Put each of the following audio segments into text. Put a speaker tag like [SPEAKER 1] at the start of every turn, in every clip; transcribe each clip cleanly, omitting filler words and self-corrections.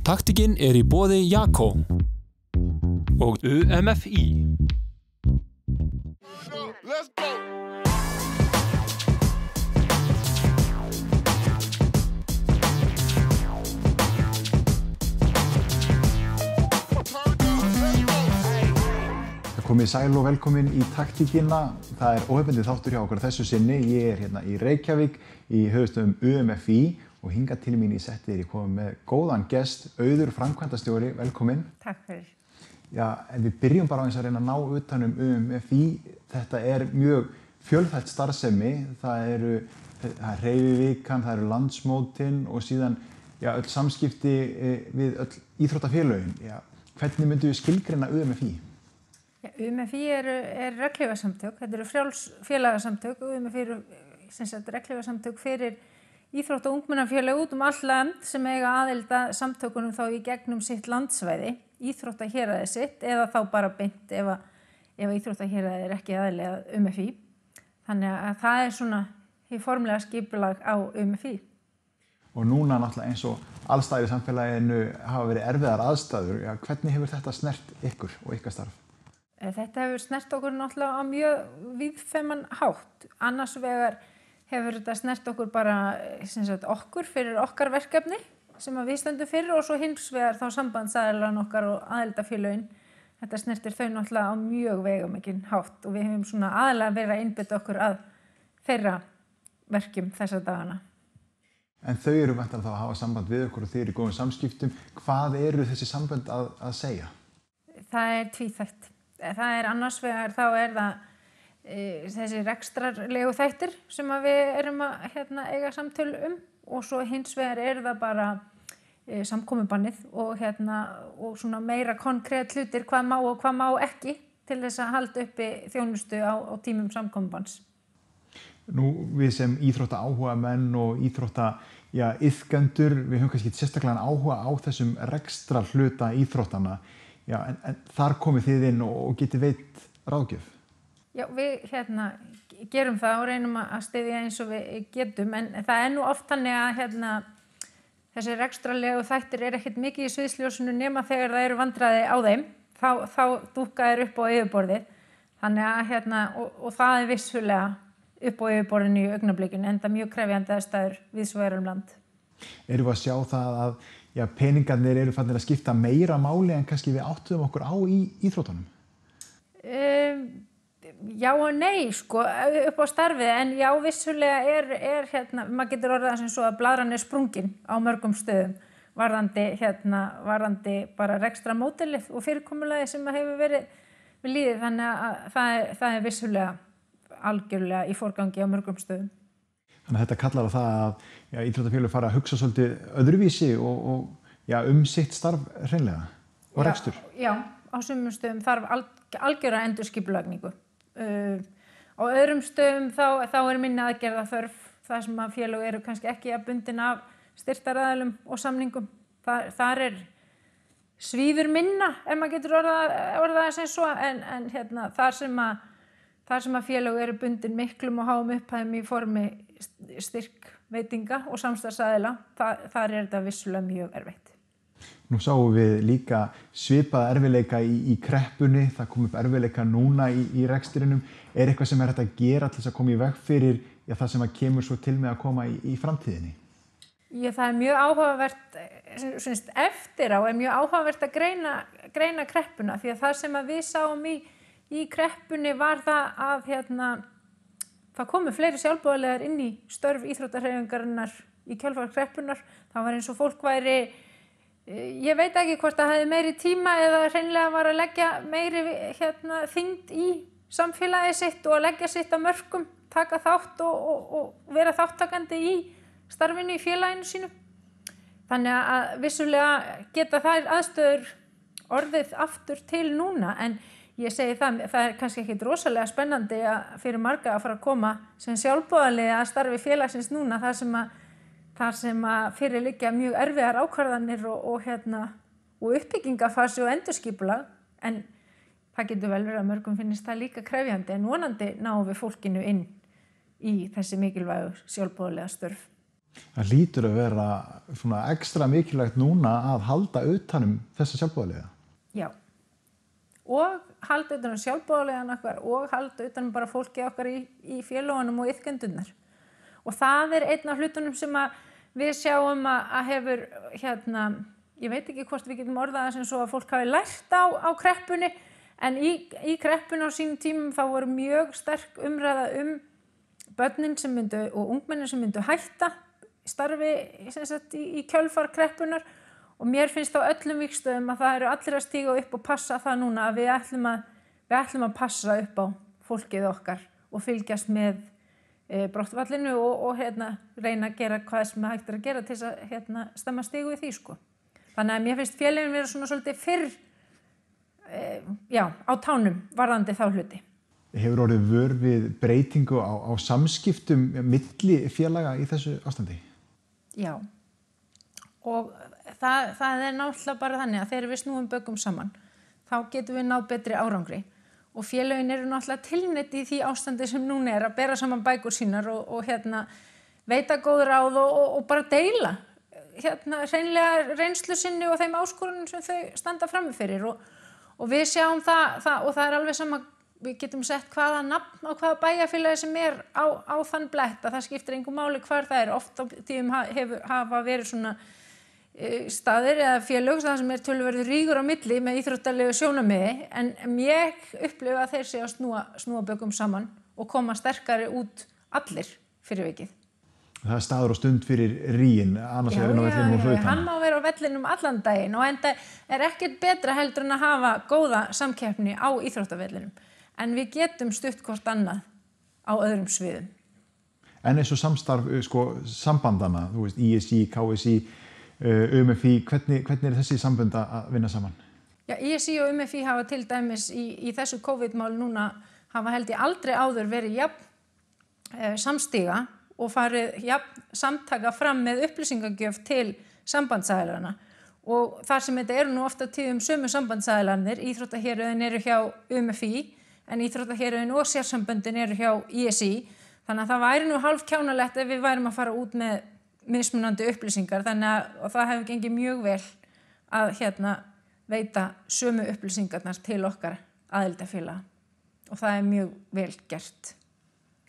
[SPEAKER 1] Taktikinn í boði Jakko og UMFI.
[SPEAKER 2] Let's go.
[SPEAKER 3] Komið sæl og velkomin í taktíkina. Það óhefbundið þáttur hjá okkur þessu sinni. Ég hérna í Reykjavík í höfuðstöðum UMFI og hingað til mín í settið ég komið með góðan gest, Auður framkvæmdastjóri, velkomin.
[SPEAKER 4] Takk fyrir.
[SPEAKER 3] Já, en við byrjum bara aðeins að reyna að ná utan UMFI. Þetta mjög fjölþætt starfsemi. Það er hreyfivikan, það eru landsmótin og síðan öll samskipti við öll íþróttafélögin. Hvernig myndum við skilgreina UMFI?
[SPEAKER 4] UMFI er regnhlífasamtök, þetta eru frjáls félagasamtök og UMFI eru regnhlífasamtök fyrir íþrótta- og ungmennafélög út all land sem eiga aðild að samtökunum þá í gegnum sitt landsvæði, íþróttahéraðið sitt eða þá bara beint ef íþróttahéraðið ekki aðili að UMFI. Þannig að það svona hið formlega skipulag á UMFI.
[SPEAKER 3] Og núna náttúrulega eins og allstaðar í samfélaginu hafa verið erfiðar aðstæður. Hvernig hefur þetta snert ykkur og ykkar starf?
[SPEAKER 4] Þetta hefur snert okkur náttúrulega á mjög víðfeðman hátt. Annars vegar hefur þetta snert okkur bara okkur fyrir okkar verkefni sem við stöndum fyrir og svo hins vegar þá sambandsaðilarnir okkar og aðildafélögin. Þetta snertir þau náttúrulega á mjög veigamikinn hátt og við hefum svona aðalega verið að einbeita okkur að þeirra verkjum þessa dagana.
[SPEAKER 3] En þau eru væntanlega þá að hafa samband við okkur og þeir í góðum samskiptum. Hvað eru þessi sambönd að segja?
[SPEAKER 4] Það tvíþætt. Það annars vegar þá það þessi rekstrarlegu þættir sem við erum að eiga samtöl og svo hins vegar það bara samkomubannið og svona meira konkrét hlutir hvað má og hvað má ekki til þess að halda uppi þjónustu á tímum samkomubanns.
[SPEAKER 3] Nú við sem íþróttaáhugamenn og íþróttaiðkendur, við höfum kannski sérstaklega áhuga á þessum rekstrarhluta íþróttana. En þar komið þið inn og getið veitt ráðgjöf? Já,
[SPEAKER 4] við gerum það og reynum að styðja eins og við getum, en það nú oft þannig að þessi rekstrarlegu þættir ekkert mikið í sviðsljósinu nema þegar það eru vandræði á þeim, þá dúkka þeir upp á yfirborðið. Þannig að og það vissulega upp á yfirborðinu í augnablikinu, enda mjög krefjandi aðstæður víðs vegar land.
[SPEAKER 3] Erum við að sjá það að peningarnir eru farnir að skipta meira máli en kannski við áttuðum okkur á í íþróttunum?
[SPEAKER 4] Já og nei, upp á starfið, en já, vissulega maður getur orðað sem svo að blaðran sprungin á mörgum stöðum varðandi bara rekstramódelið og fyrirkomulagið sem hefur verið við lýðið, þannig að það vissulega algjörlega í forgangi á mörgum stöðum.
[SPEAKER 3] Þannig að þetta kallar á það að íþróttafélög fara að hugsa svolítið öðruvísi og sitt starf hreinlega og rekstur. Já,
[SPEAKER 4] á sumum stöðum þarf algjöra endurskipulagningu. Á öðrum stöðum þá minni aðgerða þörf, það sem að félög eru kannski ekki að bundin af styrktaraðilum og samningum. Þar svífur minna, ef maður getur orðað sem svo, en þar sem að félög eru bundin miklum og háum upphæðum í formi styrkveitinga og samstarfsaðila, þar þetta vissulega mjög erfitt.
[SPEAKER 3] Nú sáum við líka svipaða erfiðleika í kreppunni, það kom upp erfiðleika núna í rekstrinum. Eitthvað sem hægt að gera til þess að koma í veg fyrir það sem að kemur svo til með að koma í framtíðinni?
[SPEAKER 4] Það mjög áhugavert, eftir á mjög áhugavert að greina kreppuna, því að það sem að við sáum í kreppunni var það að það komu fleiri sjálfboðaliðar inn í störf íþróttahreyfingarinnar í kjölfar kreppunnar. Það var eins og fólk væri, ég veit ekki hvort það hefði meiri tíma eða hreinlega var að leggja meiri þyngd í samfélagið sitt og að leggja sitt að mörkum, taka þátt og vera þáttakandi í starfinu í félaginu sínu. Þannig að vissulega geta þær aðstöður orðið aftur til núna, en ég segi það kannski ekki rosalega spennandi fyrir marga að fara að koma sem sjálfboðaliði að starfi félagsins núna þar sem að fyrir liggja mjög erfiðar ákvarðanir og uppbyggingafasi og endurskipulag, en það getur vel verið að mörgum finnist það líka krefjandi, en vonandi náum við fólkinu inn í þessi mikilvægu sjálfboðaliða störf.
[SPEAKER 3] Það hlýtur að vera svona ekstra mikilvægt núna að halda utanum þessa sjálfboðaliða.
[SPEAKER 4] Já, og halda utanum sjálfboðaliðan okkar og halda utanum bara fólki okkar í félögunum og iðkendurnar. Og það er einn af hlutunum sem að við sjáum að hefur, ég veit ekki hvort við getum orðað það sem svo að fólk hafi lært á kreppunni, en í kreppunni á sínum tímum þá voru mjög sterk umræða börnin sem myndu og ungmennin sem myndu hætta starfi í kjölfar kreppunar og mér finnst á öllum vígstöðum að það eru allir að stíga upp og passa það núna að við ætlum að passa upp á fólkið okkar og fylgjast með brottfallinu og reyna að gera hvað sem hægt er að gera til þess að stemma stigu við því sko. Þannig að mér finnst félögin vera svona svolítið fyrr á tánum varðandi þá hluti.
[SPEAKER 3] Hefur orðið vör við breytingu á samskiptum milli félaga í þessu ástandi?
[SPEAKER 4] Já, og það er náttúrulega bara þannig að þegar við snúum bökum saman, þá getum við náð betri árangri og félögin eru náttúrulega tilneydd í því ástandi sem núna er að bera saman bækur sínar og veita góð ráð og bara deila hreinlega reynslu sinni og þeim áskorunum sem þau standa frammi fyrir og við sjáum það og það er alveg sama. Við getum sett hvaða nafn og hvaða bæjarfélagi sem er á þann blett að það skiptir engu máli hvar það er. Oft á tíðum hafa verið svona staðir eða félög það sem er töluverður rígur á milli með íþróttalegu sjónarmiði en ég upplifa að þeir séu að snúa bökum saman og koma sterkari út allir fyrir vikið.
[SPEAKER 3] Það er staður og stund fyrir ríginn, annars er hann á vellinum og hlaupan.
[SPEAKER 4] Hann má vera á vellinum allan daginn og enda er ekkert betra heldur en að hafa góða samkeppni á íþróttavellinum. En við getum stutt hvort annað á öðrum sviðum.
[SPEAKER 3] En eins og samstarf sambandana, þú veist, ISI, KSI, UMFI, hvernig er þessi sambönd að vinna saman?
[SPEAKER 4] Já, ISI og UMFI hafa til dæmis í þessu COVID-mál núna hafa held ég aldrei áður verið jafn samstíga og farið jafn samtaka fram með upplýsingagjöf til sambandsaðilanna. Og þar sem þetta eru nú ofta tíðum sömu sambandsaðilarnir, íþróttahéruðin eru hjá UMFI, en íþróttahéruðin og sérsamböndin eru hjá ISI, þannig að það væri nú hálf kjánalegt ef við værum að fara út með mismunandi upplýsingar, þannig að það hefur gengið mjög vel að veita sömu upplýsingarnar til okkar aðildafélaga og það er mjög vel gert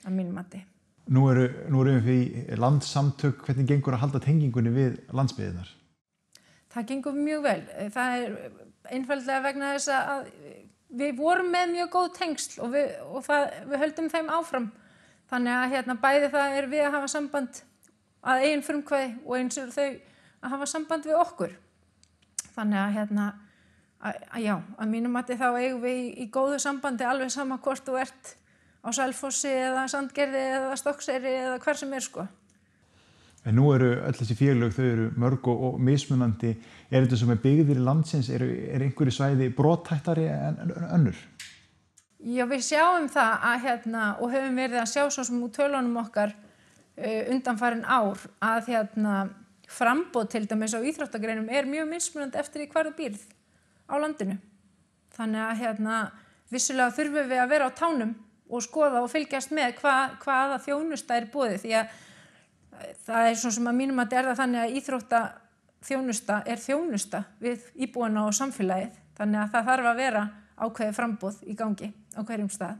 [SPEAKER 4] að mínum mati.
[SPEAKER 3] Nú eru við landssamtök, hvernig gengur að halda tengingunni við landsbyggðirnar?
[SPEAKER 4] Það gengur mjög vel. Það er einfaldlega vegna þess að við vorum með mjög góð tengsl og við höldum þeim áfram. Þannig að bæði það er við að hafa samband að eigin frumkvæði og eins eru þau að hafa samband við okkur. Þannig að mínum mati þá eigum við í góðu sambandi alveg sama hvort þú ert á Selfossi eða Sandgerði eða Stokkseyri eða hver sem er sko.
[SPEAKER 3] En nú eru öll þessi félög, þau eru mörg og mismunandi. Er þetta sem er byggðir landsins, er einhverju svæði brothættari en önnur?
[SPEAKER 4] Já, við sjáum það og höfum verið að sjá svo sem úr tölunum okkar undanfarin ár að framboð til dæmis á íþróttagreinum er mjög mismunandi eftir í hvar þú býrð á landinu. Þannig að vissulega þurfum við að vera á tánum og skoða og fylgjast með hvaða þjónusta er boðið því að það er svona sem að mínum að það þannig að íþróttaþjónusta er þjónusta við íbúana og samfélagið. Þannig að það þarf að vera ákveðið framboð í gangi á hverjum stað.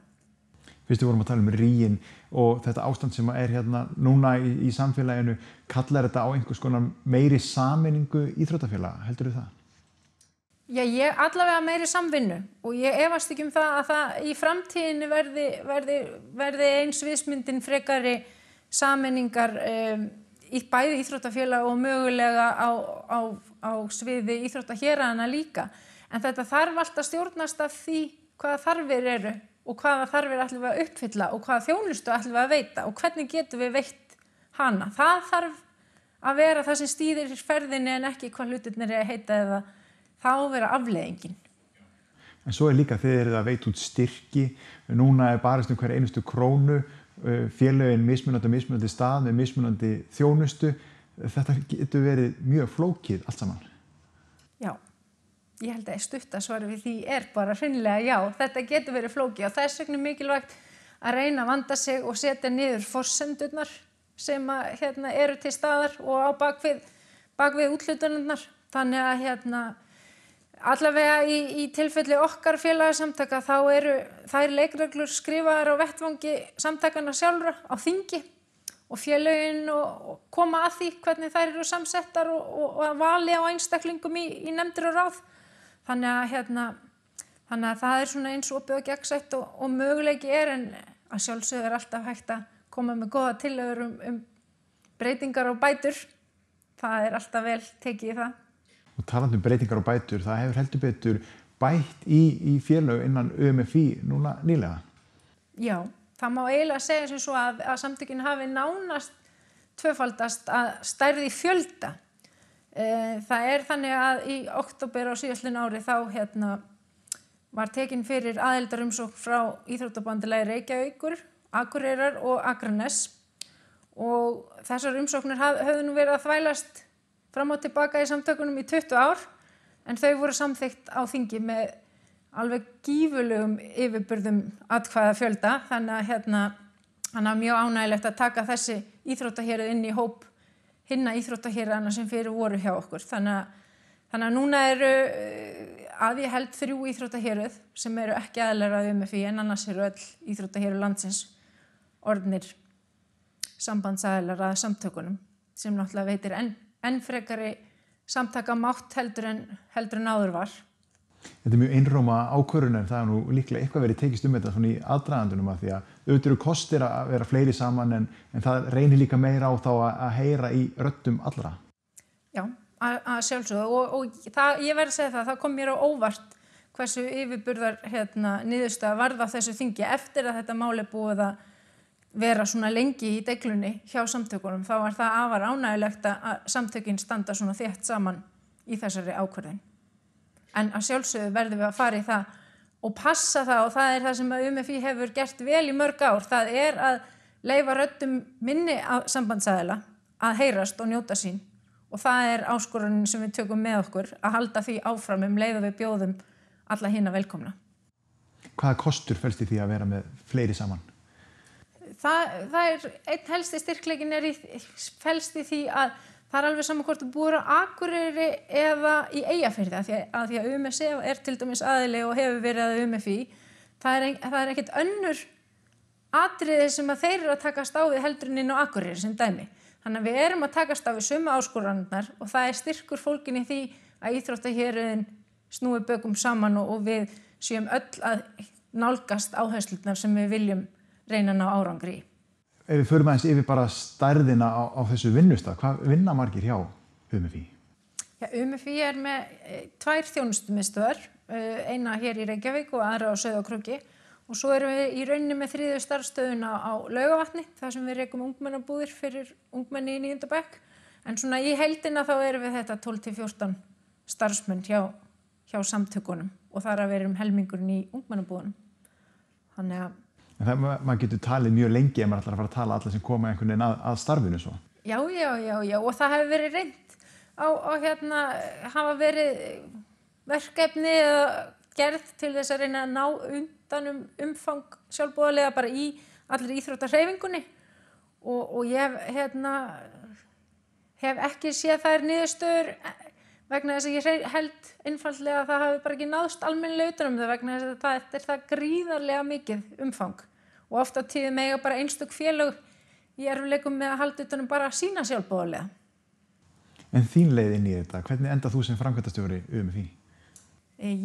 [SPEAKER 3] Fyrst við vorum að tala ríginn og þetta ástand sem er núna í samfélaginu, kallar þetta á einhvers konar meiri sameiningu íþróttafélaga, heldur þú það?
[SPEAKER 4] Já, ég allavega meiri samvinnu og ég efast ekki það að það í framtíðinni verði eins viðsmyndin frekari sameiningar í bæði íþróttafélag og mögulega á sviði íþróttahéraðanna líka. En þetta þarf alltaf stjórnast af því hvaða þarfir eru og hvaða þarfir ætlum við að uppfylla og hvaða þjónustu ætlum við að veita og hvernig getum við veitt hana. Það þarf að vera það sem stýrir ferðinni en ekki hvað hlutirnir er að heita eða þá vera afleiðingin.
[SPEAKER 3] En svo er líka þegar þið að veita út styrki, núna er barist hver einustu krónu, félögin mismunandi stað með mismunandi þjónustu. Þetta getur verið mjög flókið allt saman.
[SPEAKER 4] Já, ég held að stutta svari við því er bara hreinlega já, þetta getur verið flókið og þess vegna mikilvægt að reyna að vanda sig og setja niður forsendurnar sem að, eru til staðar og á bakvið úthlutunarnar. Þannig að allavega í tilfelli okkar félagasamtaka þá eru þær leikreglur skrifaðar á vettvangi samtakanna sjálfra á þingi og félögin og koma að því hvernig þær eru samsettar og að vali á einstaklingum í nefndir og ráð. Þannig að það er svona eins opið og gegnsætt og möguleiki en að sjálfsögðu alltaf hægt að koma með góða tillögur breytingar og bætur. Það er alltaf vel tekið í það.
[SPEAKER 3] Og talandi breytingar og bætur, það hefur heldur betur bætt í félög innan ÖMFÍ núna nýlega. Já,
[SPEAKER 4] það má eiginlega segja sem svo að samtökin hafi nánast tvöfaldast að stærð í fjölda. Það er þannig að í október á síðastliðnu ári þá var tekin fyrir aðildarumsókn frá Íþróttabandalagi Reykjavíkur, Akureyrar og Akraness og þessar umsóknir höfðu nú verið að þvælast fram og tilbaka í samtökunum í 20 ár en þau voru samþykkt á þingi með alveg gífurlegum yfirburðum atkvæða fjölda þannig að mjög ánægilegt að taka þessi íþróttahéruð inn í hóp hinna íþróttahéruðanna sem fyrir voru hjá okkur. Þannig að núna eru að ég held 3 íþróttahéruð sem eru ekki aðilar að ÖMFÍ en annars eru öll íþróttahéruð landsins orðnir sambandsaðilar að samtökunum sem náttúrulega veitir enn frekari samtakamátt heldur en áður var.
[SPEAKER 3] Þetta er mjög einróma ákvörðun en það er nú líklega eitthvað verið tekist þetta svona í aðdragandunum af því að auðvitað eru kostir að vera fleiri saman en það reynir líka meira á þá að heyra í röddum allra.
[SPEAKER 4] Já, að sjálfsögðu og ég verð að segja það kom mér á óvart hversu yfirburðar niðurstaða varð á þessu þingi eftir að þetta mál er búið að vera svona lengi í deiglunni hjá samtökunum. Þá var það afar ánægilegt að samtökin standa svona þétt saman í þessari ákvörðun. En að sjálfsögðu verðum við að fara í það og passa það og það er það sem að ÖMFÍ hefur gert vel í mörg ár. Það er að leyfa röddum minni sambandsaðila að heyrast og njóta sín og það er áskorunin sem við tökum með okkur að halda því áfram leið og við bjóðum alla hina velkomna.
[SPEAKER 3] Hvaða kostur felst í því að vera með fleiri saman?
[SPEAKER 4] Það er einn helsti styrkleikin felst í því að það er alveg saman hvort þú búir á Akureyri eða í Eyjafirði af því að UMSE er til dæmis aðili og hefur verið að UMFÍ. Það er ekkert önnur atriði sem að þeir eru að takast á við heldur en inn á Akureyri sem dæmi. Þannig að við erum að takast á við sömu áskoranirnar og það er styrkur fólginn í því að íþróttahéruðin snúi bökum saman og við séum öll að nálgast áherslurnar sem við viljum reyna að ná árangri í.
[SPEAKER 3] Ef við förum aðeins yfir bara stærðina á þessu vinnustað, hvað vinna margir hjá UMFÍ?
[SPEAKER 4] Já, UMFÍ er með 2 þjónustumiðstöðvar, eina hér í Reykjavík og aðra á Sauðárkróki og svo erum við í rauninni með 3. starfsstöðuna á Laugavatni, þar sem við rekum ungmennabúðir fyrir ungmenni í 9. bekk. En svona í heildina þá erum við þetta 12-14 starfsmenn hjá samtökunum og þar að við erum helmingurinn í ungmennabúðunum. Þannig að
[SPEAKER 3] En maður getur talið mjög lengi ef maður ætlar að fara að tala alla sem koma einhvern veginn að starfinu svo.
[SPEAKER 4] Já, og það hefur verið reynt á hafa verið verkefni eða gerð til þess að reyna að ná undan umfang sjálfboðaliða bara í allri íþróttahreyfingunni og ég hef ekki séð þær niðurstöður vegna þess að ég held einfaldlega að það hafi bara ekki náðst almennilega utan það vegna þess að þetta er það gríðarlega mikið umfang og oft á tíðum eiga bara einstök félög í erfiðleikum með að halda utan bara sína sjálfboðaliða.
[SPEAKER 3] En þín leið inn í þetta, hvernig endar þú sem framkvæmdastjóri UMFÍ?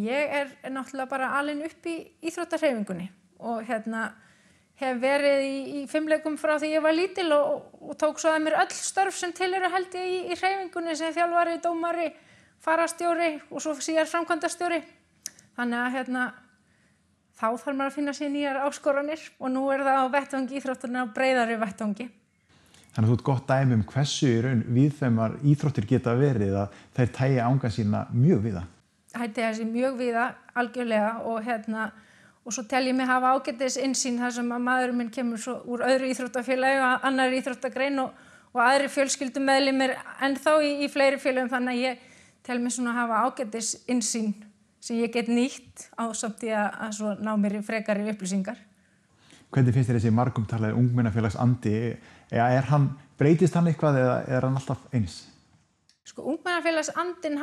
[SPEAKER 4] Ég er náttúrulega bara alin upp í íþróttahreyfingunni og hef verið í 5 leikum frá því ég var lítil og tók svo að mér öll störf sem til eru held ég í hreyfingunni sem þjálfari, dómari, farastjóri og svo síðar framkvæmdastjóri. Þannig að þá þarf maður að finna sér nýjar áskoranir og nú er það á vettvangi íþróttarna á breiðari vettvangi.
[SPEAKER 3] Þannig að þú ert gott dæmi hversu í raun víðfeðmar íþróttir geta verið að þær tæja anga sína mjög víða.
[SPEAKER 4] Það tæja sig mjög víða, algjörlega og svo tel ég mig hafa ágætis innsýn þar sem að maðurinn minn kemur svo úr öðru íþróttafélagi og annarri íþróttagrein og aðri fjölskyldumeðlimir ennþá í fleiri félögum þannig að ég tel mig svona hafa ágætis innsýn sem ég get nýtt ásamt í að svo ná mér frekari upplýsingar.
[SPEAKER 3] Hvernig finnst þér þessi margumtalaði ungmennafélagsandi? Breytist hann eitthvað eða er hann alltaf eins?
[SPEAKER 4] Sko, ungmennafélagsandinn,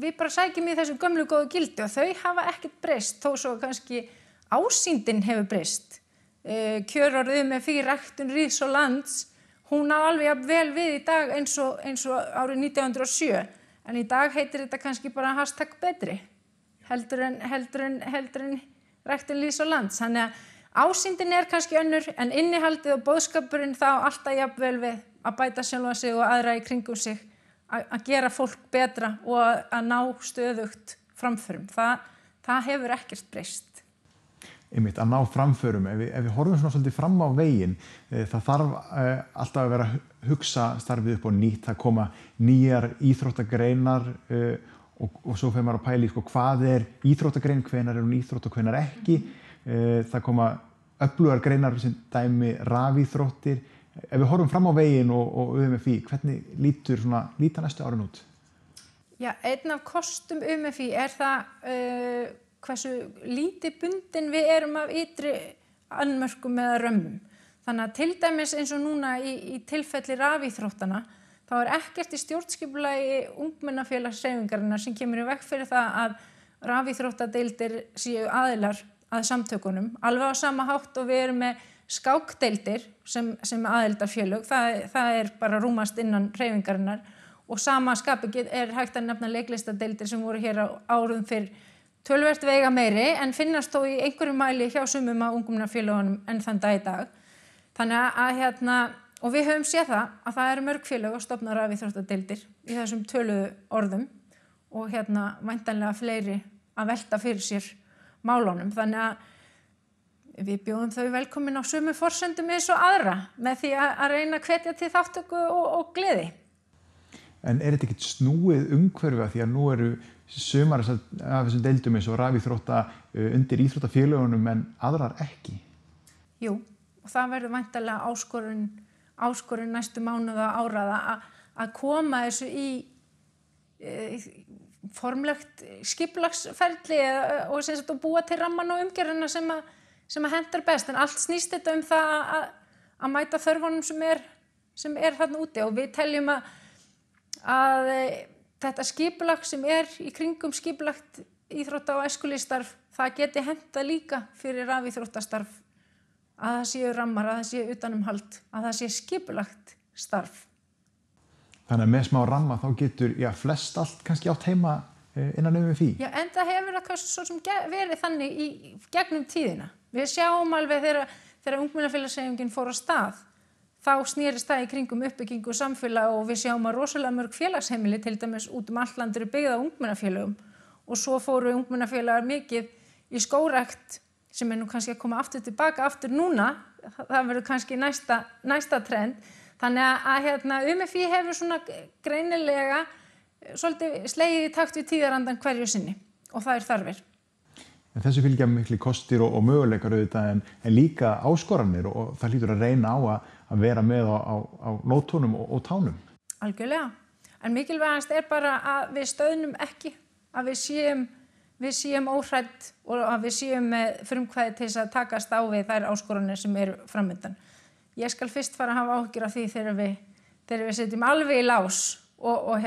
[SPEAKER 4] við bara sækjum í þessu gömlu góðu gildi og þau hafa ekkert breyst, þó svo kannski ásýndin hefur breyst. Kjörorð UMFÍ, ræktun ríðs og lands, hún á alveg jafn vel við í dag eins og árið 1907, en í dag heitir þetta kannski bara #betri, heldur en ræktun ríðs og lands. Þannig að ásýndin er kannski önnur, en innihaldið og boðskapurinn þá alltaf jafn vel við að bæta sjálfa sig og aðra í kringum sig, að gera fólk betra og að ná stöðugt framförum. Það hefur ekkert breyst.
[SPEAKER 3] Einmitt, að ná framförum. Ef við horfum svona svolítið fram á veginn, það þarf alltaf að vera að hugsa starfið upp á nýtt, það koma nýjar íþróttagreinar og svo fer maður að pæla í hvað er íþróttagrein, hvenær er hún íþrótt og hvenær ekki. Það koma öflugar greinar sem dæmi rafíþróttir. Ef við horfum fram á veginn og UMFÍ, hvernig líta næstu árin út?
[SPEAKER 4] Já, einn af kostum UMFÍ er það hversu lítið bundin við erum af ytri annmörkum eða römmum. Þannig að til dæmis eins og núna í tilfelli rafíþróttana, þá er ekkert í stjórnskipulagi ungmennafélagshreyfingarinnar sem kemur í veg fyrir það að rafíþróttadeildir séu aðilar að samtökunum, alveg á sama hátt og við erum með skákdeildir sem aðildarfélög, það er bara rúmast innan hreyfingarinnar og sama skapi er hægt að nefna leiklistadeildir sem voru hér á árum fyrir töluvert veiga meiri en finnast þó í einhverjum mæli hjá sumum af ungmennafélögunum enn þann dag í dag. Þannig að og við höfum séð að það eru mörg félög að stofna rafíþróttadeildir í þessum töluðu orðum og væntanlega fleiri að velta fyrir sér málunum. Þannig að við bjóðum þau velkomin á sömu forsendum eins og aðra með því að reyna að hvetja til þátttöku og gleði.
[SPEAKER 3] En er þetta ekkert snúið umhverfi því að nú eru sumar af þessum deildum eins og rafíþrótta undir íþróttafélögunum en aðrar ekki?
[SPEAKER 4] Jú, og það verður væntanlega áskorun næstu mánuða áraða að koma þessu í formlegt skipulagsferli og sem sagt að búa til ramman og umgjörðina sem að hentar best, en allt snýst þetta það að mæta þörfunum sem er þarna úti og við teljum að þetta skipulag sem er í kringum skipulagt íþrótta- og æskulýðsstarf, það geti hentað líka fyrir rafíþróttastarf, að það séu rammar, að það séu utanumhald, að það sé skipulagt starf.
[SPEAKER 3] Þannig að með smá ramma þá getur flest allt kannski átt heima innan UMFÍ.
[SPEAKER 4] Já, en það hefur það svo sem verið þannig í gegnum tíðina. Við sjáum alveg þegar ungmennafélagshreyfingin fór á stað, þá snerist það í kringum uppbyggingu samfélag og við sjáum að rosalega mörg félagsheimili til dæmis út allt land eru byggð á ungmennafélögum og svo fóru ungmennafélagar mikið í skógrækt sem er nú kannski að koma aftur núna, það verður kannski næsta trend. Þannig að UMFÍ hefur svona greinilega svolítið slegið í takt við tíðarandan hverju sinni og það er þarfir.
[SPEAKER 3] En þessu fylgja mikli kostir og möguleikar auðvitað en líka áskoranir og það hlýtur að reyna á að vera með á nótunum og tánum.
[SPEAKER 4] Algjörlega. En mikilvægast er bara að við stöðnum ekki, að við séum óhrædd og að við séum með frumkvæði til þess að takast á við þær áskoranir sem eru framundan. Ég skal fyrst fara að hafa áhyggjur af því þegar við setjum alveg í lás og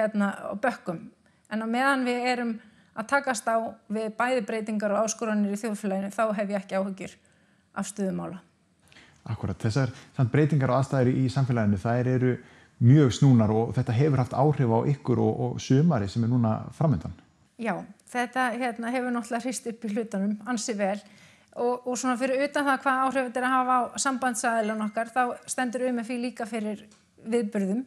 [SPEAKER 4] bökkum. En á meðan við erum að takast á við bæði breytingar og áskoranir í þjóðfélaginu, þá hef ég ekki áhyggjur af stöðumála.
[SPEAKER 3] Akkúrat, þessar breytingar og aðstæður í samfélaginu, þær eru mjög snúnar og þetta hefur haft áhrif á ykkur og sumari sem er núna framundan.
[SPEAKER 4] Já, þetta hefur náttúrulega hrist upp í hlutunum ansi vel og svona fyrir utan það hvað áhrif þetta er að hafa á sambandsaðilana okkar, þá stendur UMFÍ líka fyrir viðburðum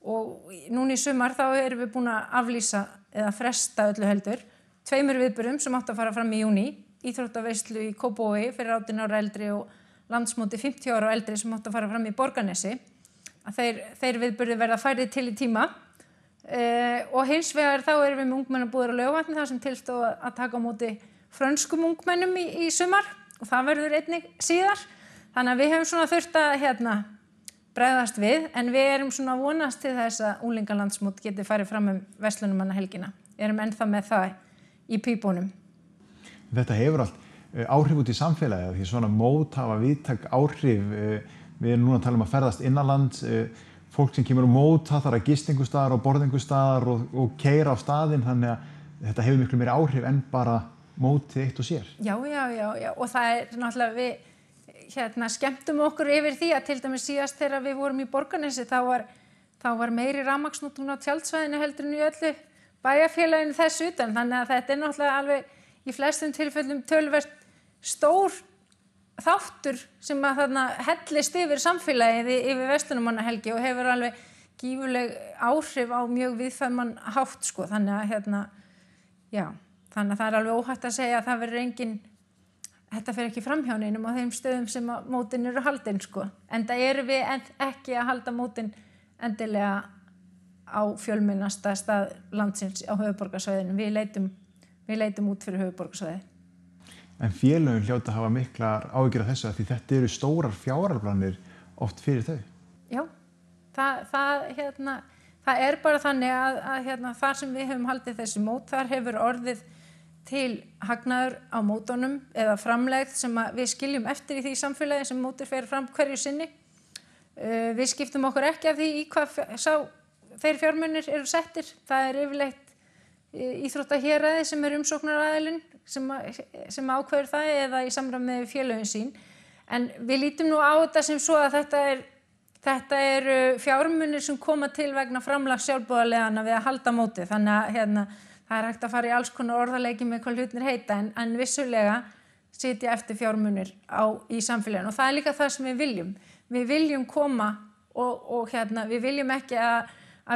[SPEAKER 4] og núna í sumar þá erum við búin að aflýsa eða fresta öllu heldur 2 viðburðum sem áttu að fara fram í júní, íþróttaveislu í Kópavogi fyrir 18 ára eldri og landsmóti 50 ára og eldri sem áttu að fara fram í Borgarnesi, að þeir viðburðir verða færðir til í tíma og hins vegar þá erum við með ungmennabúðir á Laugarvatni þar sem tilstóð að taka á móti frönskum ungmennum í sumar og það verður einnig síðar. Þannig að við hefum svona þurft að bregðast við, en við erum svona vonast til þess að unglingalandsmót geti farið fram Verslunarmannahelgina. Við erum ennþá með það í pípunum.
[SPEAKER 3] Þetta hefur allt áhrif út í samfélagið, því svona mót hafa víðtæk áhrif. Við erum núna að tala að ferðast innanlands, fólk sem kemur mót, það þarf að gista einhvers staðar og borða einhvers staðar og keyra á staðinn, þannig að þetta hefur miklu meiri áhrif en bara mótið eitt og sér.
[SPEAKER 4] Já, og það náttúrulega við skemmtum okkur yfir því að til dæmis síðast þegar við vorum í Borgarnesi þá var meiri rafmagnsnotkun á tjaldsvæðinu heldur en í öllu bæjarfélaginu þess utan, þannig að þetta náttúrulega alveg í flestum tilfellum töluvert stór þáttur sem að þarna hellist yfir samfélagið yfir verslunarmannahelgi og hefur alveg gífurleg áhrif á mjög viðfæðman hátt sko, þannig að þannig að það alveg óhætt að segja að það verður þetta fer ekki framhjá neinum á þeim stöðum sem að mótin eru haldin sko, enda erum við ekki að halda mótin endilega á fjölmennasta stað landsins á höfuðborgarsvæðinu, við leitum út fyrir höfuðborgarsvæðið.
[SPEAKER 3] En félögin hljóta að hafa miklar áhyggjur af þessu því þetta eru stórar fjárhagsplanir oft fyrir þau.
[SPEAKER 4] Já, það er bara þannig að þar sem við höfum haldið þessi mót, þar hefur orðið til hagnaður á mótunum eða framlegð sem við skiljum eftir í því samfélagi sem mótur fer fram hverju sinni. Við skiptum okkur ekki af því í hvað þeir fjármunir eru settir. Það er yfirleitt íþróttahéraði sem er umsóknaraðilinn sem ákveður það eða í samræmi með félögin sín. En við lítum nú á þetta sem svo að þetta eru fjármunir sem koma til vegna framlags sjálfboðaliðanna við að halda mótið. Þannig að það er hægt að fara í alls konar orðaleiki með hvað hlutirnir heita en vissulega sitja eftir fjármunir í samfélaginu og það er líka það sem við viljum. Við viljum koma og við viljum ekki að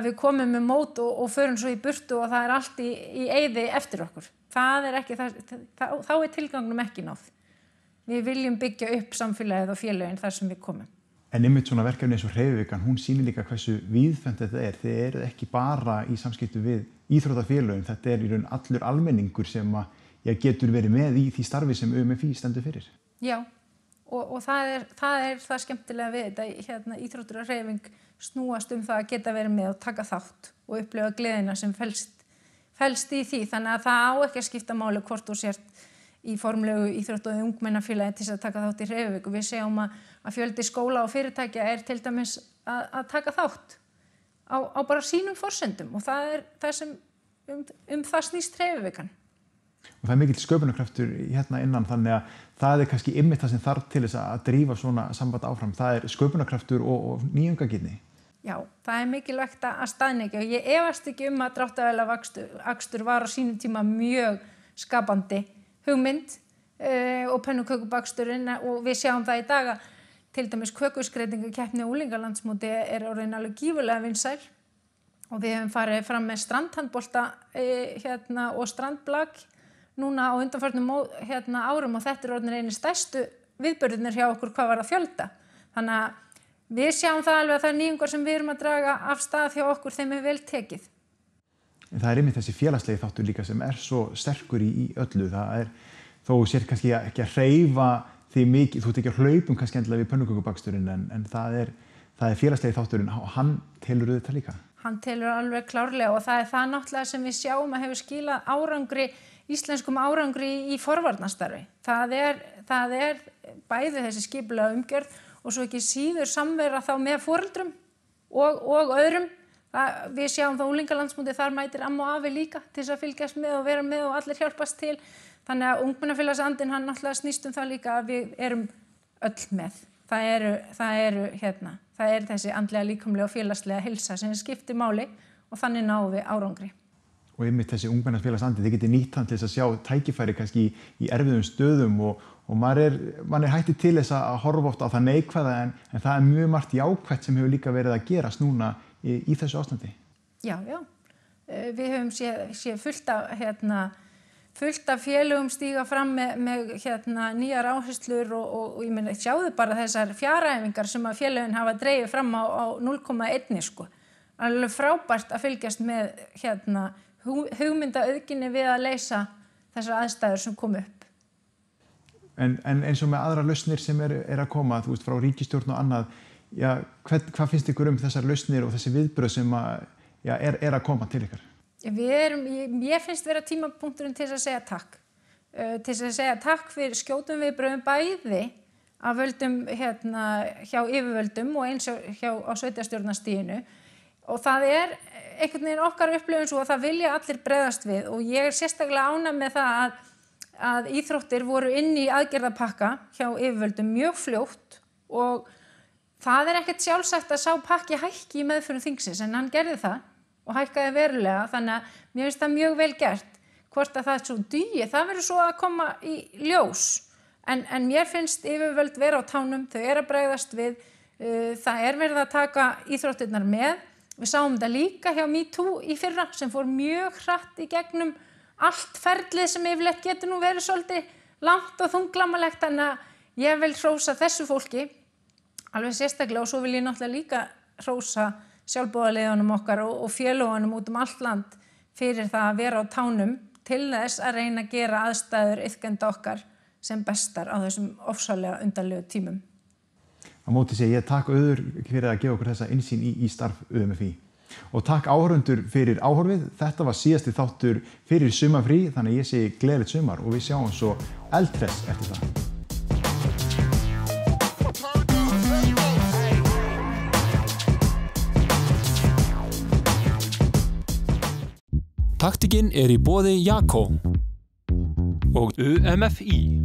[SPEAKER 4] við komum með mót og förum svo í burtu og það er allt í eyði eftir okkur. Það er ekki þá er tilgangnum ekki náð. Við viljum byggja upp samfélagið og félögin þar sem við komum.
[SPEAKER 3] En einmitt svona verkefni eins og Hreyfivikan, hún sýnir líka hversu víðfeðmt þetta er. Þið eruð ekki bara í samskiptum við íþróttafélögin, þetta er í raun allur almenningur sem getur verið með í því starfi sem ÖMFÍ stendur fyrir. Já,
[SPEAKER 4] og það er það skemmtilega við þetta. Íþróttur og hreyfing snúast það að geta verið með og taka þátt og upplifa gleðina sem felst í því. Þannig að það á ekki að skipta máli hvort þú sért í formlegu íþrótt- og ungmennafélagi til að taka þátt í Hreyfiviku. Við segjum að fjöldi skóla og fyrirtækja er til dæmis að taka þátt á bara sínum forsendum og það er það sem það snýst Hreyfivikan.
[SPEAKER 3] Og það er mikill sköpunarkraftur hérna innan, þannig að það er kannski einmitt það sem þarf til þess að drífa svona samband áfram. Það er sköpunarkraftur og nýjungagirni.
[SPEAKER 4] Já, það er mikilvægt að staðnekja og ég efast ekki að dráttarvélakstur var á sínum tíma mjög skapandi hugmynd og pönnukökubaksturinn og við sjáum það í dag að til dæmis kökuskreitingakeppni á unglingalandsmóti er orðin alveg gífurlega vinsæl og við höfum farið fram með strandhandbolta og strandblak núna á undanförnum árum og þetta er orðin einu stærstu viðburðirnir hjá okkur hvað var að fjölda. Þannig að við sjáum það alveg að það er nýjungar sem við erum að draga af stað hjá okkur þeim er vel tekið.
[SPEAKER 3] En það er einmitt þessi félagslegi þáttur líka sem er svo sterkur í öllu. Það er, þó sér kannski ekki að hreyfa því mikið, þú ert ekki að hlaupum kannski endilega við pönnukökubaksturinn en það er félagslegi þátturinn og hann telur þetta líka.
[SPEAKER 4] Hann telur alveg klárlega og það er það náttúrulega sem við sjáum að hefur skilað íslenskum árangri í forvarnastarfi. Það er bæði þessi skipulega umgjörð og svo ekki síður samvera þá með foreldrum og öðrum. Við sjáum það unglingalandsmóti, þar mætir amma og afi líka til þess að fylgjast með og vera með og allir hjálpast til. Þannig að ungmennafélagsandinn hann náttúrulega snýst það líka að við erum öll með. Það er þessi andlega, líkamlega og félagslega heilsa sem skiptir máli og þannig náum við árangri.
[SPEAKER 3] Og einmitt þessi ungmennafélagsandi, þið getið nýtt hann til þess að sjá tækifæri kannski í erfiðum stöðum og maður er hættið til þess að horfa oft á það neikvæða en það er mjög margt jákvætt sem hefur líka verið að gerast núna í þessu ástandi. Já.
[SPEAKER 4] Við höfum séð fullt af félögum stíga fram með nýjar áherslur og ég meina sjáðu bara þessar fjaræfingar sem að félögin hafa dregið fram á 0,1 sko. Alveg frábært að fylgjast með hugmyndaauðginni við að leysa þessar aðstæður sem kom upp.
[SPEAKER 3] En eins og með aðra lausnir sem er að koma, þú veist, frá ríkisstjórn og annað, hvað finnst ykkur þessar lausnir og þessi viðbrögð sem er að koma til ykkar?
[SPEAKER 4] Ég finnst vera tímapunkturinn til þess að segja takk. til að segja takk fyrir skjótum viðbrögðum bæði af völdum hjá yfirvöldum og eins á sveitarstjórnarstiginu og það einhvern veginn okkar upplifun svo að það vilja allir bregðast við og ég sérstaklega ánægð með það að íþróttir voru inn í aðgerðapakka hjá yfirvöldum mjög fljótt og það ekkert sjálfsagt að sá pakki hækki í meðförum þingsins en hann gerði það og hækkaði verulega þannig að mér finnst það mjög vel gert hvort að það svo dugi, það verður svo að koma í ljós en mér finnst yfirvöld vera á tánum, þau að bregðast við það verið að taka íþróttirnar með við sáum þetta líka hjá MeToo í fyrra sem fór mjög hratt í gegnum allt ferlið sem yfirleitt getur nú verið svolítið langt og þunglamalegt þannig að ég vil hrósa þessu fólki alveg sérstaklega og svo vil ég náttúrulega líka hrósa sjálfboðaliðunum okkar og félögunum út allt land fyrir það að vera á tánum til þess að reyna að gera aðstæður iðkenda okkar sem bestar á þessum ofsalega undarlegu tímum.
[SPEAKER 3] Á móti segi ég takk Auður fyrir að gefa okkur þessa innsýn í starf UMFÍ. Og takk áhorfendur fyrir áhorfið. Þetta var síðasti þáttur fyrir sumarfrí, þannig að ég segi gleðilegt sumar og við sjáum svo eldhress eftir það.
[SPEAKER 1] Taktikinn í boði Jakko og UMFÍ.